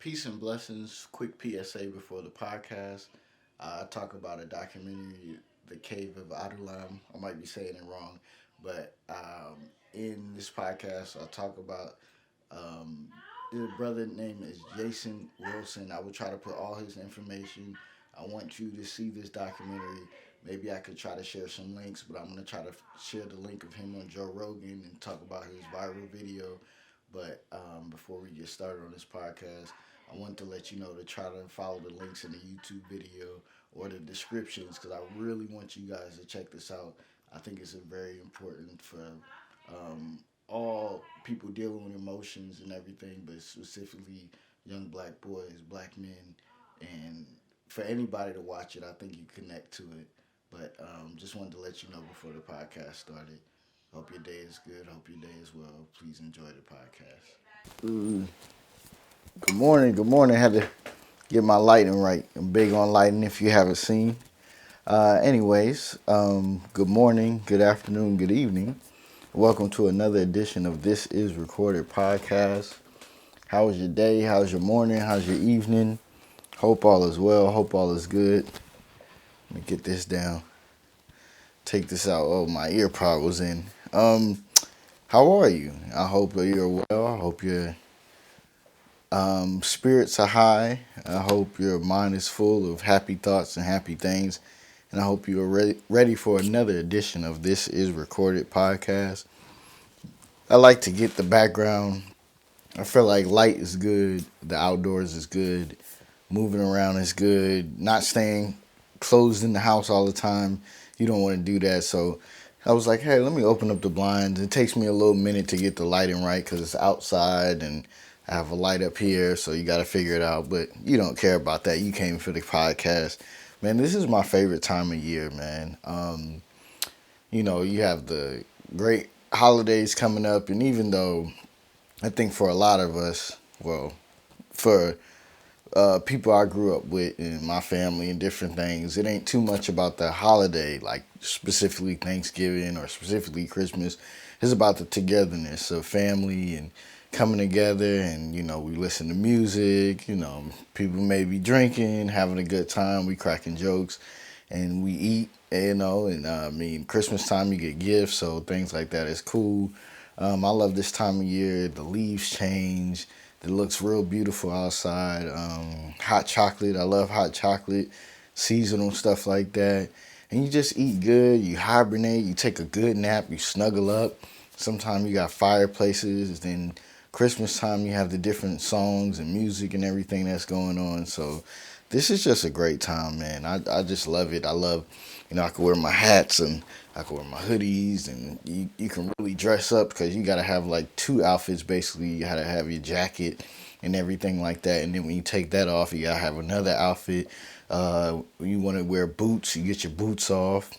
Peace and blessings. Quick PSA before the podcast. I talk about a documentary, The Cave of Adulam. I might be saying it wrong, but in this podcast, I'll talk about um, the brother name is Jason Wilson. I will try to put all his information. I want you to see this documentary. Maybe I could try to share some links, but I'm going to try to share the link of him on Joe Rogan and talk about his viral video. But before we get started on this podcast, I want to let you know to try to follow the links in the YouTube video or the descriptions because I really want you guys to check this out. I think it's very important for all people dealing with emotions and everything, but specifically young black boys, black men, and for anybody to watch it, I think you connect to it. But just wanted to let you know before the podcast started. Hope your day is good. Hope your day is well. Please enjoy the podcast. Ooh, good morning. Good morning. Had to get my lighting right. I'm big on lighting if you haven't seen. Good morning, good afternoon, good evening. Welcome to another edition of This Is Recorded Podcast. How was your day? How's your morning? How's your evening? Hope all is well. Hope all is good. Let me get this down. Take this out. Oh, my ear pod was in. How are you? I hope you're well. I hope your spirits are high. I hope your mind is full of happy thoughts and happy things. And I hope you are ready for another edition of This Is Recorded Podcast. I like to get the background. I feel like light is good. The outdoors is good. Moving around is good. Not staying closed in the house all the time. You don't want to do that. So I was like, hey, let me open up the blinds. It takes me a little minute to get the lighting right because it's outside and I have a light up here. So you got to figure it out. But you don't care about that. You came for the podcast. Man, this is my favorite time of year, man. You have the great holidays coming up. And even though I think for a lot of us, well, for people I grew up with and my family and different things, it ain't too much about the holiday, like specifically Thanksgiving or specifically Christmas. It's about the togetherness of family and coming together and, we listen to music, people may be drinking, having a good time, we cracking jokes and we eat, Christmas time you get gifts, so things like that is cool. I love this time of year. The leaves change. It looks real beautiful outside. Hot chocolate. I love hot chocolate. Seasonal stuff like that. And you just eat good. You hibernate. You take a good nap. You snuggle up. Sometimes you got fireplaces. Then Christmas time you have the different songs and music and everything that's going on. So this is just a great time, man. I just love it. I love, I can wear my hats and I can wear my hoodies and you can really dress up because you got to have like two outfits basically. You got to have your jacket and everything like that. And then when you take that off, you got to have another outfit. You want to wear boots, you get your boots off,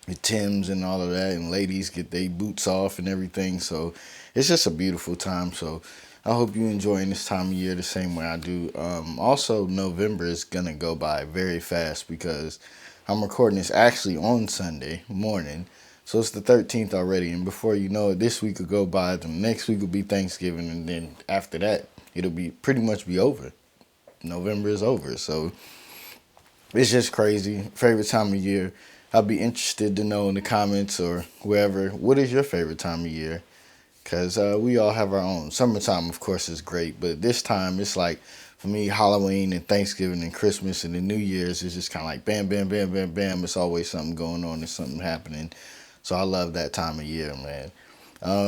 your Timbs and all of that. And ladies get their boots off and everything. So it's just a beautiful time. So I hope you enjoying this time of year the same way I do. Also, November is going to go by very fast because I'm recording this actually on Sunday morning. So it's the 13th already. And before you know it, this week will go by. The next week will be Thanksgiving. And then after that, it'll be pretty much be over. November is over. So it's just crazy. Favorite time of year. I'll be interested to know in the comments or wherever, what is your favorite time of year? Because we all have our own. Summertime, of course, is great. But this time, it's like, for me, Halloween and Thanksgiving and Christmas and the New Year's is just kind of like bam, bam, bam, bam, bam. It's always something going on. There's something happening. So I love that time of year, man. I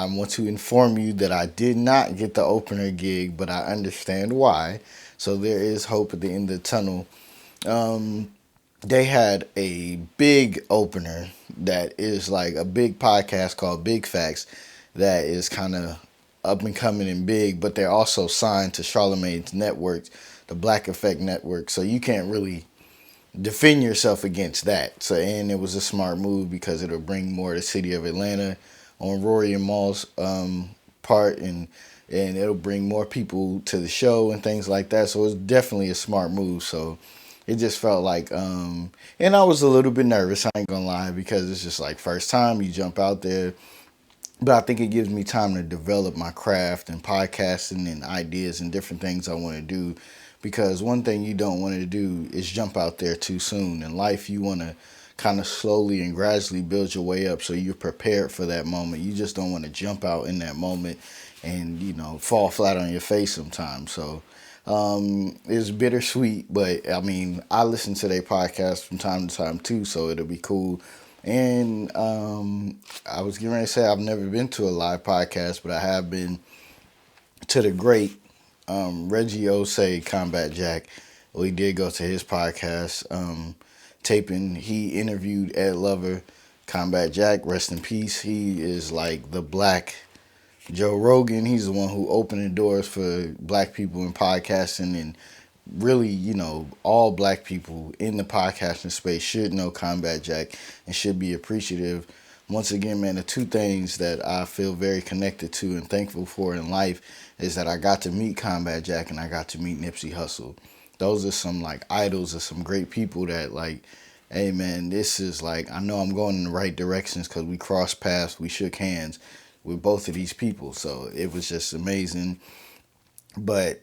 want to inform you that I did not get the opener gig, but I understand why. So there is hope at the end of the tunnel. They had a big opener that is like a big podcast called Big Facts that is kind of up and coming and big, but they're also signed to Charlemagne's network, the Black Effect Network. So you can't really defend yourself against that. So, and it was a smart move because it'll bring more to the city of Atlanta on Rory and Maul's part, and it'll bring more people to the show and things like that. So it's definitely a smart move. So it just felt like, and I was a little bit nervous, I ain't gonna lie, because it's just like first time you jump out there. but I think it gives me time to develop my craft and podcasting and ideas and different things I want to do. Because one thing you don't want to do is jump out there too soon. In life, you want to kind of slowly and gradually build your way up so you're prepared for that moment. You just don't want to jump out in that moment and, fall flat on your face sometimes. So it's bittersweet, but I mean, I listen to their podcast from time to time too, so it'll be cool. And I was getting ready to say I've never been to a live podcast, but I have been to the great Reggie Osei, Combat Jack. We did go to his podcast taping. He interviewed Ed Lover, Combat Jack. Rest in peace. He is like the black Joe Rogan. He's the one who opened the doors for black people in podcasting, and really, all black people in the podcasting space should know Combat Jack and should be appreciative. Once again, man, the two things that I feel very connected to and thankful for in life is that I got to meet Combat Jack and I got to meet Nipsey Hussle. Those are some like idols of some great people that like, hey man, this is like, I know I'm going in the right directions because we crossed paths, we shook hands with both of these people. So it was just amazing. But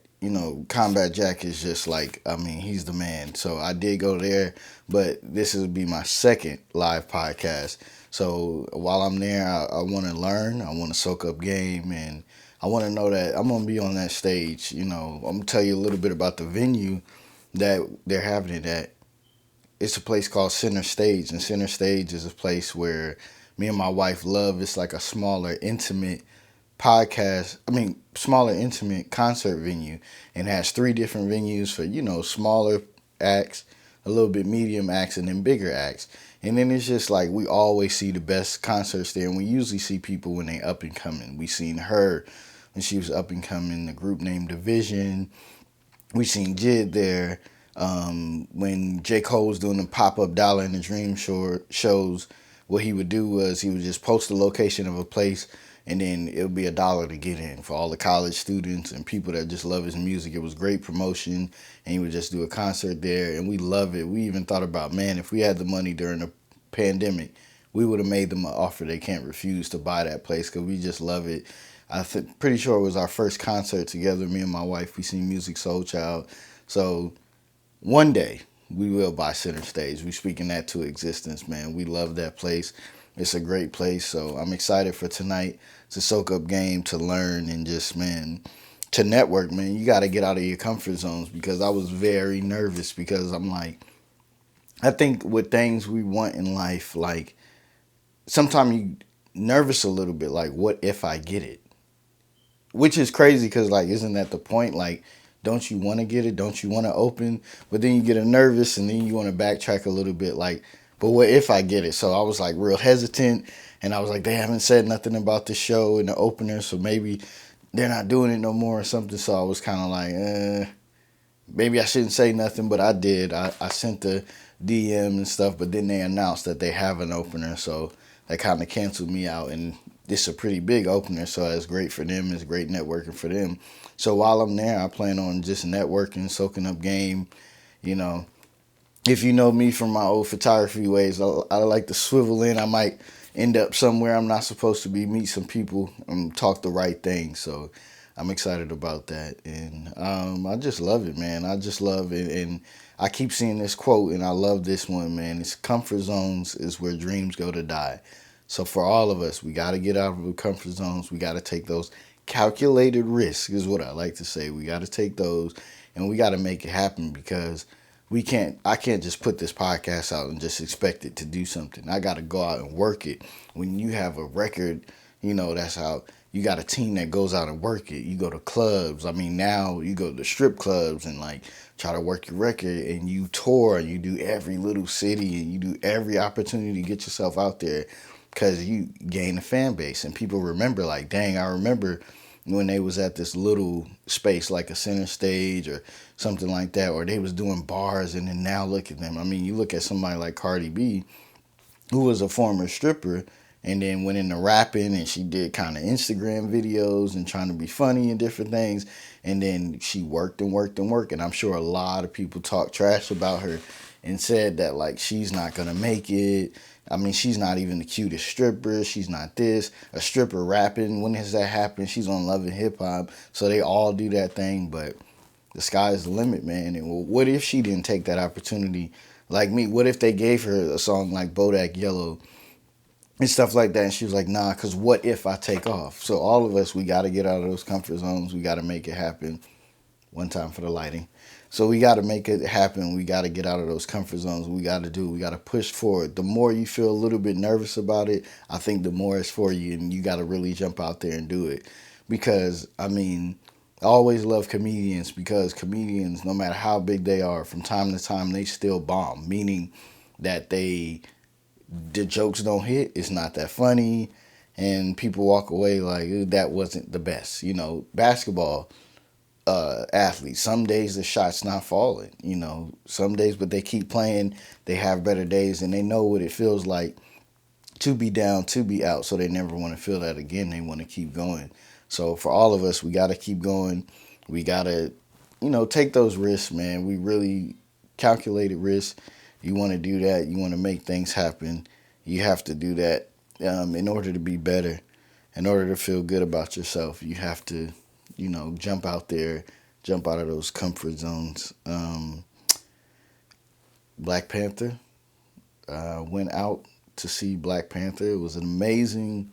Combat Jack is just like, I mean, he's the man. So I did go there, but this will be my second live podcast. So while I'm there, I want to learn, I want to soak up game, and I want to know that I'm going to be on that stage. I'm going to tell you a little bit about the venue that they're having it at. It's a place called Center Stage, and Center Stage is a place where me and my wife love. It's like a smaller, intimate smaller, intimate concert venue, and has three different venues for, smaller acts, a little bit medium acts, and then bigger acts. And then it's just like we always see the best concerts there, and we usually see people when they up and coming. We seen her when she was up and coming, the group named Division. We seen Jid there. When J. Cole was doing the pop-up Dollar in the Dream shows, what he would do was he would just post the location of a place, and then it would be $1 to get in for all the college students and people that just love his music. It was great promotion, and he would just do a concert there, and we love it. We even thought about, man, if we had the money during the pandemic, we would have made them an offer they can't refuse to buy that place because we just love it. Pretty sure it was our first concert together, me and my wife. We seen Musiq Soulchild. So one day we will buy Center Stage. We speaking that to existence, man. We love that place. It's a great place. So I'm excited for tonight to soak up game, to learn, and just, man, to network, man. You got to get out of your comfort zones, because I was very nervous, because I'm like, I think with things we want in life, like sometimes you nervous a little bit, like what if I get it? Which is crazy, because like, isn't that the point? Like, don't you want to get it? Don't you want to open? But then you get a nervous, and then you want to backtrack a little bit, like, but what if I get it? So I was like real hesitant, and I was like, they haven't said nothing about the show in the opener, so maybe they're not doing it no more or something. So I was kind of like, maybe I shouldn't say nothing, but I did. I sent the DM and stuff, but then they announced that they have an opener, so that kind of canceled me out. And it's a pretty big opener, so it's great for them. It's great networking for them. So while I'm there, I plan on just networking, soaking up game. You know, if you know me from my old photography ways, I like to swivel in. I might end up somewhere I'm not supposed to be, meet some people, and talk the right thing. So I'm excited about that, and I just love it, man. I just love it, and I keep seeing this quote, and I love this one, man. It's comfort zones is where dreams go to die. So for all of us, we got to get out of the comfort zones. We got to take those calculated risks, is what I like to say. We got to take those, and we got to make it happen, because I can't just put this podcast out and just expect it to do something. I got to go out and work it. When you have a record, that's how you got a team that goes out and work it. You go to clubs. I mean, now you go to strip clubs and like try to work your record, and you tour, and you do every little city, and you do every opportunity to get yourself out there, because you gain a fan base, and people remember, like, dang, I remember when they was at this little space like a Center Stage or something like that, or they was doing bars, and then now look at them. I mean, you look at somebody like Cardi B, who was a former stripper, and then went into rapping, and she did kind of Instagram videos and trying to be funny and different things, and then she worked and worked and worked, and I'm sure a lot of people talk trash about her, and said that like she's not gonna make it. I mean, she's not even the cutest stripper. She's not this. A stripper rapping. When has that happened? She's on Love and Hip Hop. So they all do that thing, but the sky's the limit, man. And what if she didn't take that opportunity? Like me, what if they gave her a song like Bodak Yellow and stuff like that? And she was like, nah, because what if I take off? So all of us, we got to get out of those comfort zones. We got to make it happen. One time for the lighting. So we got to make it happen. We got to get out of those comfort zones. We got to do. We got to push forward. The more you feel a little bit nervous about it, I think the more it's for you, and you got to really jump out there and do it. Because I mean, I always love comedians because comedians, no matter how big they are, from time to time they still bomb. Meaning that the jokes don't hit. It's not that funny, and people walk away like that wasn't the best. Basketball athletes. Some days the shot's not falling, some days, but they keep playing. They have better days and they know what it feels like to be down, to be out. So they never want to feel that again. They want to keep going. So for all of us, we got to keep going. We got to, take those risks, man. We really calculated risks. You want to do that. You want to make things happen. You have to do that in order to be better, in order to feel good about yourself. You have to jump out there, jump out of those comfort zones. Black Panther, went out to see Black Panther. It was an amazing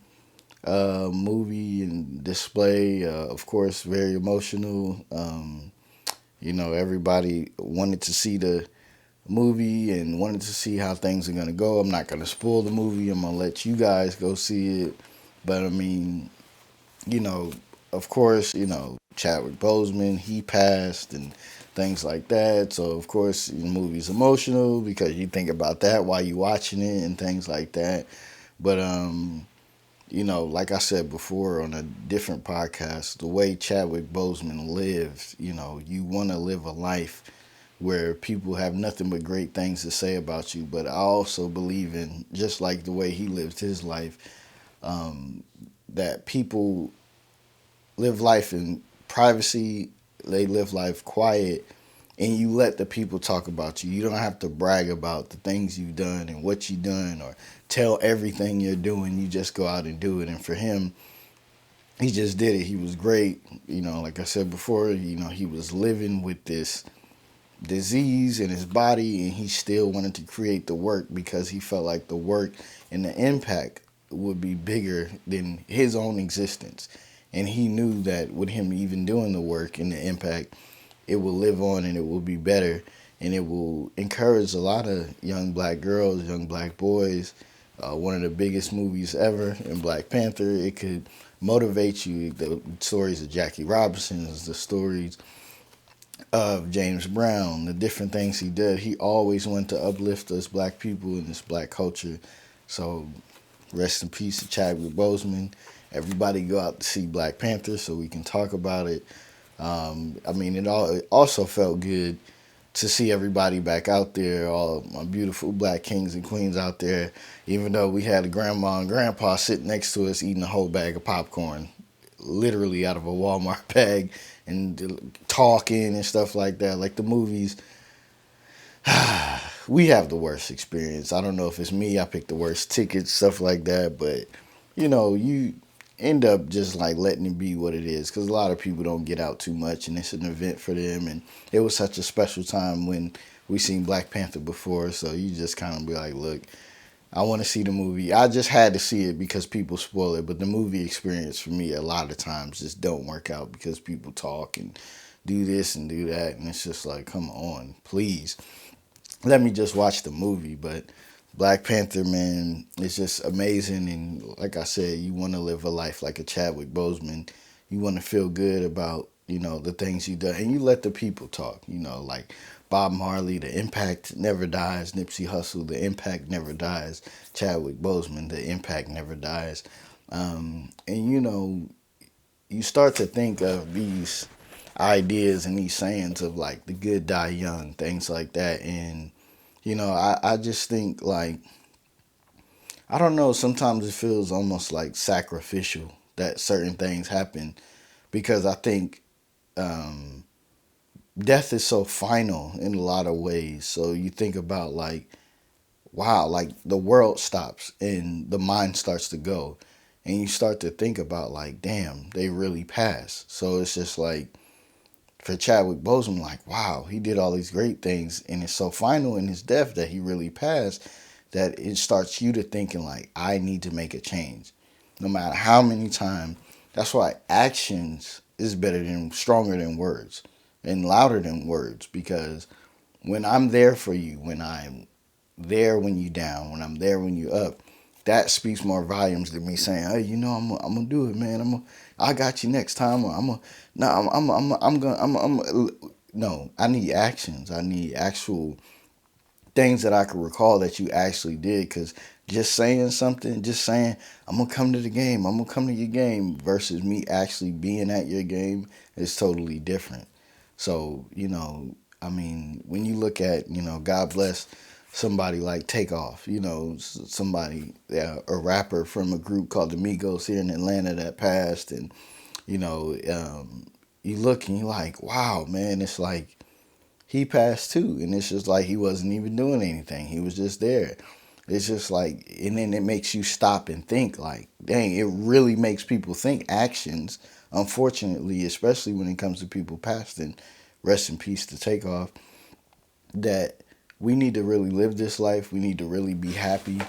movie and display. Of course, very emotional. Everybody wanted to see the movie and wanted to see how things are going to go. I'm not going to spoil the movie. I'm going to let you guys go see it. But I mean, you know, of course, Chadwick Boseman, he passed and things like that. So, of course, the movie's emotional because you think about that while you're watching it and things like that. But, like I said before on a different podcast, the way Chadwick Boseman lived, you want to live a life where people have nothing but great things to say about you. But I also believe in, just like the way he lived his life, that people live life in privacy, they live life quiet, and you let the people talk about you. You don't have to brag about the things you've done and what you've done or tell everything you're doing. You just go out and do it. And for him, he just did it. He was great. Like I said before, he was living with this disease in his body, and he still wanted to create the work because he felt like the work and the impact would be bigger than his own existence. And he knew that with him even doing the work and the impact, it will live on and it will be better. And it will encourage a lot of young black girls, young black boys. One of the biggest movies ever in Black Panther. It could motivate you. The stories of Jackie Robinson, the stories of James Brown, the different things he did. He always wanted to uplift us black people in this black culture. So rest in peace to Chadwick Boseman. Everybody go out to see Black Panther so we can talk about it. It also felt good to see everybody back out there, all my beautiful black kings and queens out there, even though we had a grandma and grandpa sitting next to us eating a whole bag of popcorn, literally out of a Walmart bag, and talking and stuff like that. Like the movies, we have the worst experience. I don't know if it's me, I picked the worst tickets, stuff like that, but you end up just like letting it be what it is because a lot of people don't get out too much and it's an event for them, and it was such a special time when we seen Black Panther before, so you just kind of be like, look, I want to see the movie. I just had to see it because people spoil it, but the movie experience for me a lot of times just don't work out because people talk and do this and do that, and it's just like, come on, please let me just watch the movie. But Black Panther, man, it's just amazing. And like I said, you want to live a life like a Chadwick Boseman. You want to feel good about, the things you done. And you let the people talk, like Bob Marley, the impact never dies. Nipsey Hussle, the impact never dies. Chadwick Boseman, the impact never dies. And, you start to think of these ideas and these sayings of like the good die young, things like that. And I just think like, I don't know, sometimes it feels almost like sacrificial that certain things happen because I think death is so final in a lot of ways. So you think about like, wow, like the world stops and the mind starts to go. And you start to think about like, damn, they really passed. So it's just like for Chadwick Boseman, like, wow, he did all these great things, and it's so final in his death that he really passed that it starts you to thinking like, I need to make a change, no matter how many times. That's why actions is better than stronger than words and louder than words because when I'm there for you, when I'm there when you down, when I'm there when you up, that speaks more volumes than me saying, "Hey, I'm gonna do it, man. I got you next time." Or I'm gonna, no, I'm gonna, no. I need actions. I need actual things that I can recall that you actually did. Because just saying something, just saying, "I'm gonna come to the game. I'm gonna come to your game," versus me actually being at your game is totally different. So, I mean, when you look at, God bless somebody like Takeoff, somebody, a rapper from a group called the Migos here in Atlanta that passed, and you know, um, you look and you're like, wow, man, it's like he passed too, and it's just like he wasn't even doing anything; he was just there. It's just like, and then it makes you stop and think, like, dang, it really makes people think. Actions, unfortunately, especially when it comes to people passing, rest in peace to Takeoff, that we need to really live this life. We need to really be happy.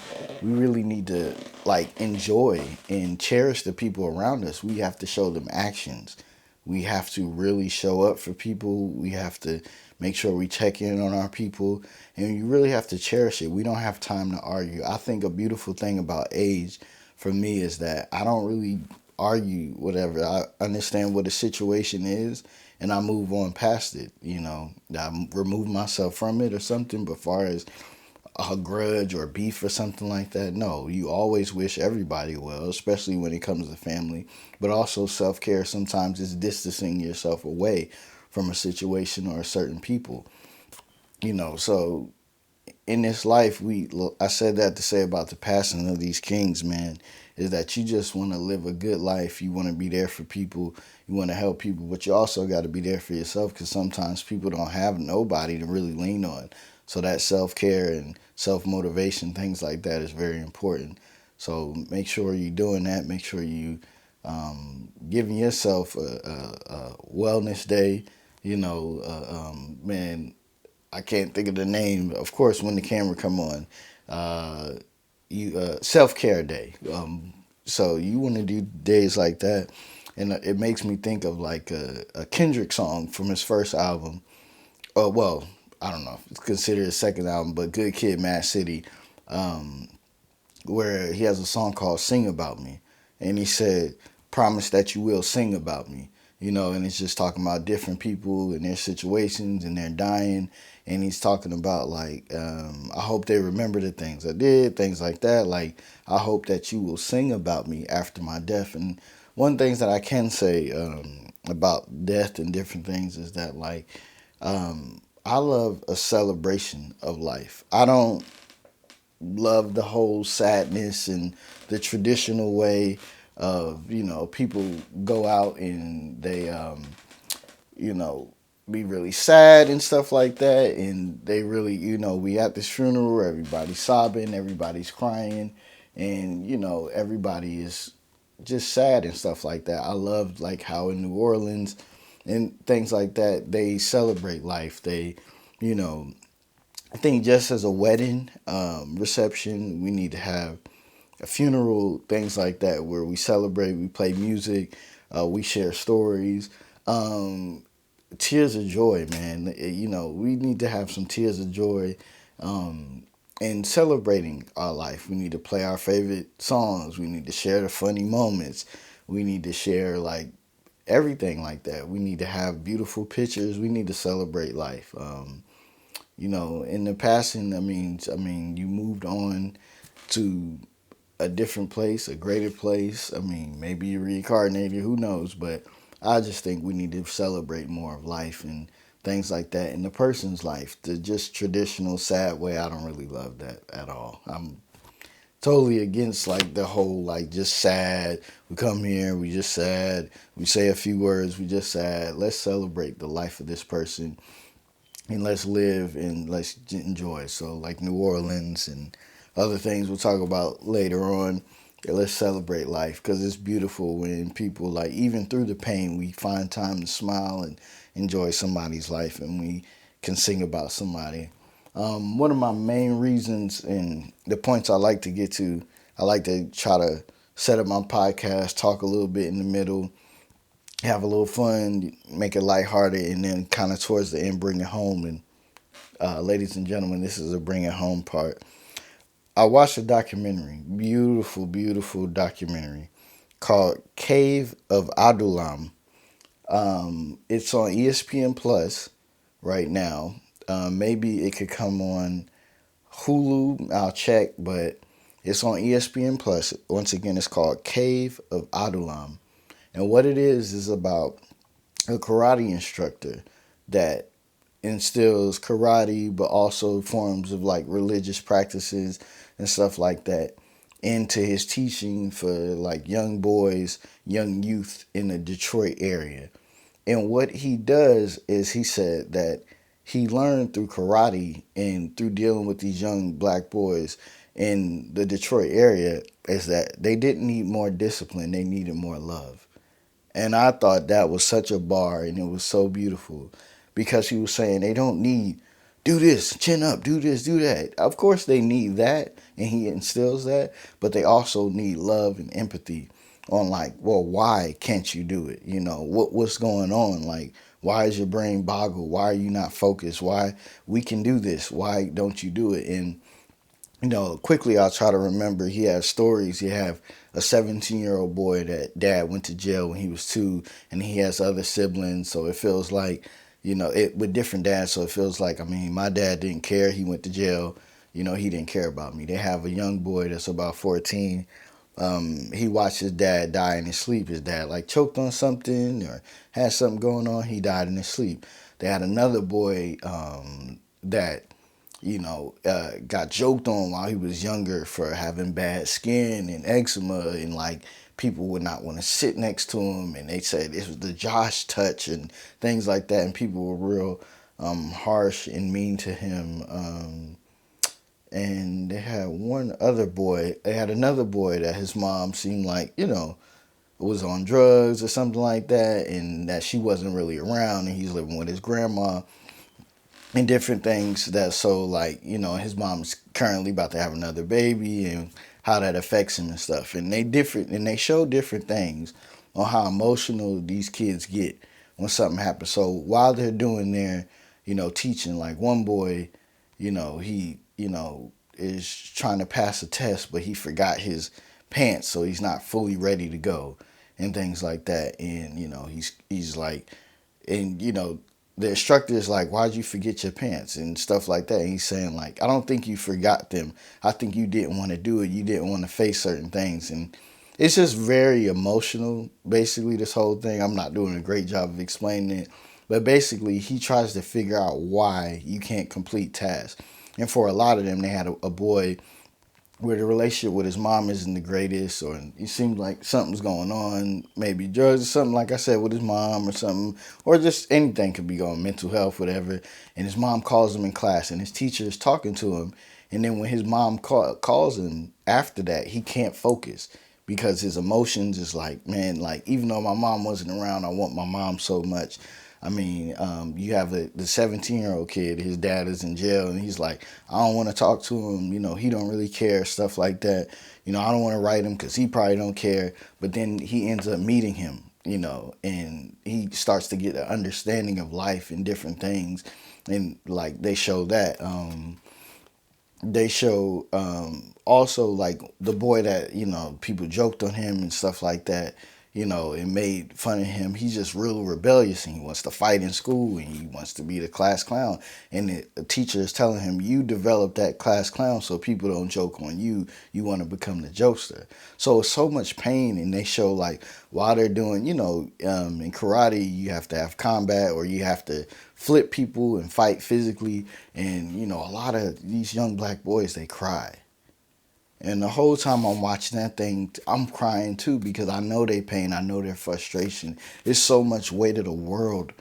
We really need to like enjoy and cherish the people around us. We have to show them actions. We have to really show up for people. We have to make sure we check in on our people. And you really have to cherish it. We don't have time to argue. I think a beautiful thing about age for me is that I don't really argue whatever. I understand what the situation is and I move on past it. I remove myself from it or something. But far as a grudge or beef or something like that, no, you always wish everybody well, especially when it comes to family. But also self care sometimes is distancing yourself away from a situation or a certain people. So in this life, I said that to say about the passing of these kings, man, is that you just want to live a good life. You want to be there for people. You want to help people, but you also got to be there for yourself because sometimes people don't have nobody to really lean on. So that self care and self motivation, things like that, is very important. So make sure you're doing that. Make sure you giving yourself a wellness day. Man, I can't think of the name. Of course, when the camera come on, uh, you self care day. So you want to do days like that, and it makes me think of like a Kendrick song from his first album. Well, I don't know. It's considered his second album, but Good Kid, Mad City, um, where he has a song called "Sing About Me," and he said, "Promise that you will sing about me." And it's just talking about different people and their situations and they're dying, and he's talking about like, I hope they remember the things I did, things like that. Like, I hope that you will sing about me after my death. And one things that I can say about death and different things is that like, I love a celebration of life. I don't love the whole sadness and the traditional way of people go out and they you know be really sad and stuff like that, and they really we at this funeral, everybody's sobbing, everybody's crying, and everybody is just sad and stuff like that. I love like how in New Orleans and things like that they celebrate life. They you know I think just as a wedding reception, we need to have a funeral, things like that, where we celebrate, we play music, we share stories. Um, Tears of joy, man. We need to have some tears of joy in celebrating our life. We need to play our favorite songs. We need to share the funny moments. We need to share like everything like that. We need to have beautiful pictures. We need to celebrate life. In the passing, I mean, you moved on to a different place, a greater place. I mean, maybe you reincarnated, who knows? But I just think we need to celebrate more of life and things like that in the person's life. The just traditional sad way, I don't really love that at all. totally against like the whole like just sad. We come here, we just sad. We say a few words, we just sad. Let's celebrate the life of this person and let's live and let's enjoy. So like New Orleans and other things we'll talk about later on. Yeah, let's celebrate life because it's beautiful when people like even through the pain we find time to smile and enjoy somebody's life and we can sing about somebody. One of my main reasons and the points I like to get to, I like to try to set up my podcast, talk a little bit in the middle, have a little fun, make it lighthearted, and then kind of towards the end bring it home. And ladies and gentlemen, this is a bring it home part. I watched a documentary, beautiful, beautiful documentary called Cave of Adullam. It's on ESPN Plus right now. Maybe it could come on Hulu. I'll check, but it's on ESPN Plus. Once again, it's called Cave of Adullam. And what it is about a karate instructor that instills karate, but also forms of like religious practices and stuff like that into his teaching for like young boys, young youth in the Detroit area. And what he does is he said that he learned through karate and through dealing with these young black boys in the Detroit area is that they didn't need more discipline, they needed more love. And I thought that was such a bar and it was so beautiful because he was saying they don't need do this, chin up, do this, do that. Of course they need that and he instills that, but they also need love and empathy on like, well, why can't you do it? You know, what's going on? Like, why is your brain boggled? Why are you not focused? Why we can do this? Why don't you do it? And quickly I'll try to remember. He has stories. You have a 17-year-old boy that dad went to jail when he was 2, and he has other siblings. So it feels like, it with different dads. So it feels like, I mean, my dad didn't care. He went to jail. He didn't care about me. They have a young boy that's about 14. He watched his dad die in his sleep. His dad like choked on something or had something going on. He died in his sleep. They had another boy that got joked on while he was younger for having bad skin and eczema, and like people would not want to sit next to him, and they said this was the Josh touch and things like that, and people were real harsh and mean to him. And they had one other boy. They had another boy that his mom seemed like was on drugs or something like that, and that she wasn't really around, and he's living with his grandma and different things that so like his mom's currently about to have another baby and how that affects him and stuff, and they show different things on how emotional these kids get when something happens. So while they're doing their teaching, like one boy, he is trying to pass a test but he forgot his pants, so he's not fully ready to go and things like that, and he's like, and the instructor is like, why'd you forget your pants and stuff like that? And he's saying like, I don't think you forgot them. I think you didn't want to do it. You didn't want to face certain things. And it's just very emotional, basically, this whole thing. I'm not doing a great job of explaining it. But basically, he tries to figure out why you can't complete tasks. And for a lot of them, they had a boy where the relationship with his mom isn't the greatest, or it seems like something's going on, maybe drugs or something, like I said, with his mom or something, or just anything could be going, mental health, whatever. And his mom calls him in class, and his teacher is talking to him. And then when his mom calls him after that, he can't focus because his emotions is like, man, like, even though my mom wasn't around, I want my mom so much. I mean, you have the 17-year-old kid, his dad is in jail, and he's like, I don't want to talk to him, he don't really care, stuff like that. I don't want to write him because he probably don't care. But then he ends up meeting him, and he starts to get an understanding of life and different things. And like they show that. They show also like the boy that people joked on him and stuff like that, and made fun of him. He's just real rebellious and he wants to fight in school and he wants to be the class clown, and the teacher is telling him, you develop that class clown so people don't joke on you. You want to become the jokester. So it's so much pain, and they show like while they're doing in karate you have to have combat, or you have to flip people and fight physically. And a lot of these young black boys, they cry. And the whole time I'm watching that thing, I'm crying too because I know their pain, I know their frustration. There's so much weight of the world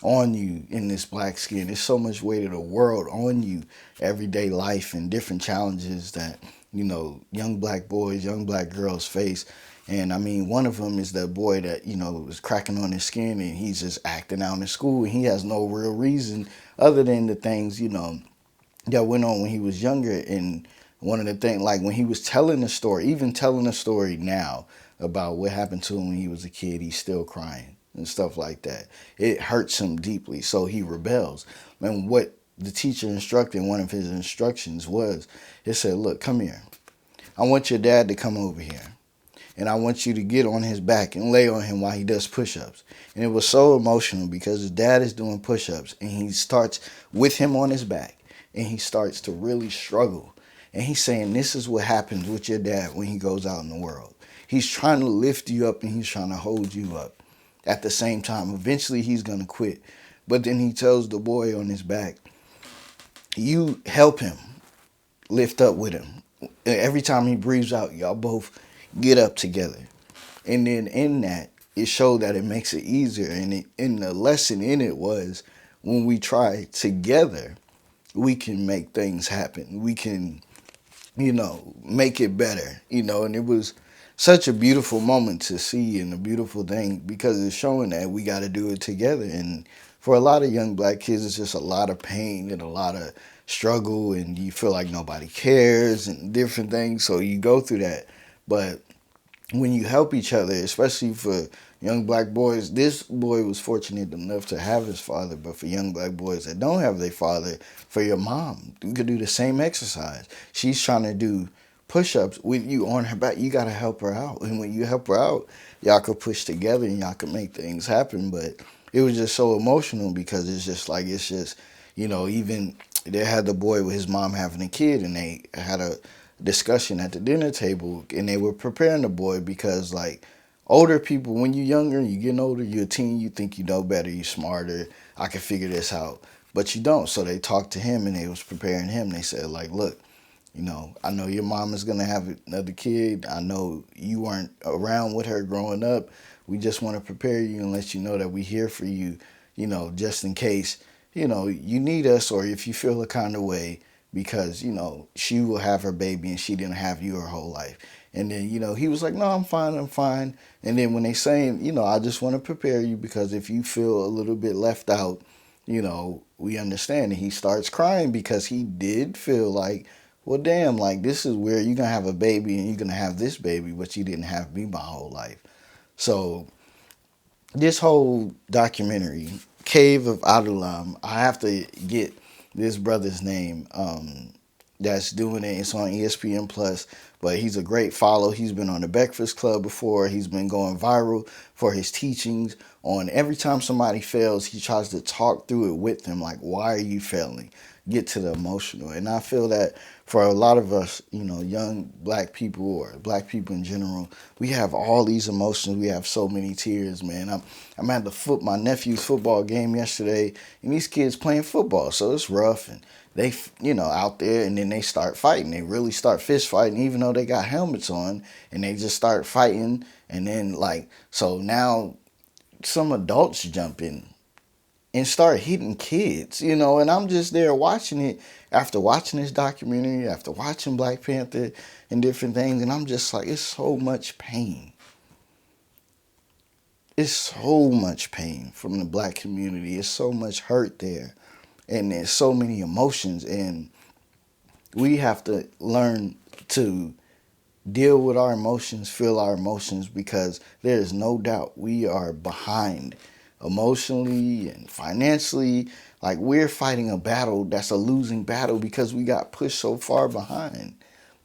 on you in this black skin. There's so much weight of the world on you, everyday life and different challenges that, young black boys, young black girls face. And I mean, one of them is that boy that, was cracking on his skin and he's just acting out in school and he has no real reason other than the things, that went on when he was younger. And one of the things, like when he was telling the story, even telling the story now about what happened to him when he was a kid, he's still crying and stuff like that. It hurts him deeply, so he rebels. And what the teacher instructed, one of his instructions was, it said, look, come here. I want your dad to come over here. And I want you to get on his back and lay on him while he does push-ups. And it was so emotional because his dad is doing push-ups and he starts with him on his back and he starts to really struggle. And he's saying this is what happens with your dad when he goes out in the world. He's trying to lift you up and he's trying to hold you up at the same time. Eventually he's going to quit. But then he tells the boy on his back, you help him lift up with him. Every time he breathes out, y'all both get up together. And then in that, it showed that it makes it easier. And the lesson in it was when we try together, we can make things happen. We can, make it better, and it was such a beautiful moment to see and a beautiful thing because it's showing that we got to do it together. And for a lot of young black kids, it's just a lot of pain and a lot of struggle and you feel like nobody cares and different things. So you go through that. But when you help each other, especially for young black boys, this boy was fortunate enough to have his father, but for young black boys that don't have their father, for your mom, you could do the same exercise. She's trying to do push-ups with you on her back. You got to help her out. And when you help her out, y'all could push together and y'all could make things happen. But it was just so emotional because even they had the boy with his mom having a kid and they had a discussion at the dinner table and they were preparing the boy because like older people, when you're younger, you getting older, you're a teen, you think you know better, you're smarter, I can figure this out. But you don't. So they talked to him and they was preparing him. They said like, look, I know your mom is going to have another kid. I know you weren't around with her growing up. We just want to prepare you and let you know that we're here for you, just in case, you need us or if you feel a kind of way because, she will have her baby and she didn't have you her whole life. And then, he was like, no, I'm fine, I'm fine. And then when they saying, I just want to prepare you because if you feel a little bit left out, we understand. And he starts crying because he did feel like, well, damn, like this is where you're going to have a baby and you're going to have this baby, but you didn't have me my whole life. So this whole documentary, Cave of Adulam, I have to get this brother's name that's doing it. It's on ESPN Plus, but he's a great follow. He's been on the Breakfast Club before. He's been going viral for his teachings on every time somebody fails, he tries to talk through it with them, like, why are you failing? Get to the emotional. And I feel that for a lot of us, young black people or black people in general, we have all these emotions. We have so many tears, man. I'm at my nephew's football game yesterday, and these kids playing football, so it's rough, and they, out there, and then they start fighting. They really start fist fighting, even though they got helmets on, and they just start fighting, and then so now some adults jump in and start hitting kids, and I'm just there watching it after watching this documentary, after watching Black Panther and different things, and I'm just like, it's so much pain. It's so much pain from the black community. It's so much hurt there, and there's so many emotions, and we have to learn to deal with our emotions, feel our emotions, because there is no doubt we are behind emotionally and financially. Like, we're fighting a battle that's a losing battle because we got pushed so far behind.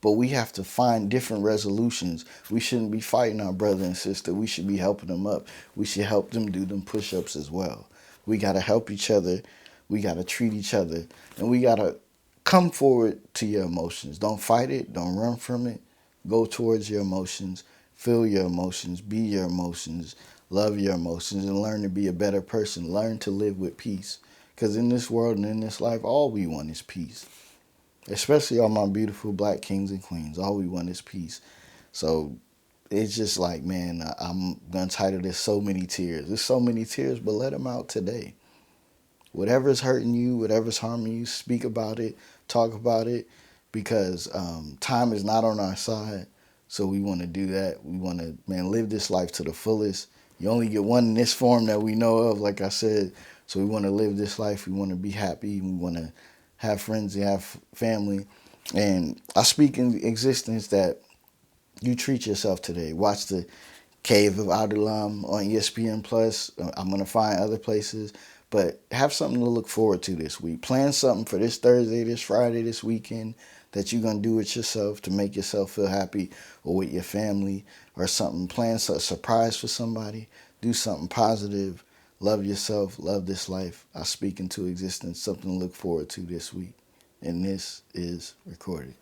But we have to find different resolutions. We shouldn't be fighting our brother and sister. We should be helping them up. We should help them do them push-ups as well. We got to help each other. We got to treat each other. And we got to come forward to your emotions. Don't fight it. Don't run from it. Go towards your emotions. Feel your emotions. Be your emotions. Love your emotions. And learn to be a better person. Learn to live with peace. Because in this world and in this life, all we want is peace. especially all my beautiful black kings and queens. All we want is peace. So it's just like, man, I'm gonna title this "So Many Tears." There's so many tears, but let them out today. Whatever's hurting you, whatever's harming you, speak about it, talk about it, because time is not on our side. So we want to do that. We want to, man, live this life to the fullest. You only get one in this form that we know of, like I said. So we want to live this life. We want to be happy. We want to have friends and have family. And I speak in existence that you treat yourself today. Watch the Cave of Adulam on ESPN Plus. I'm gonna find other places, but have something to look forward to this week. Plan something for this Thursday, this Friday, this weekend that you're gonna do it yourself to make yourself feel happy, or with your family, or something. Plan a surprise for somebody. Do something positive. Love yourself. Love this life. I speak into existence. Something to look forward to this week, and this is recorded.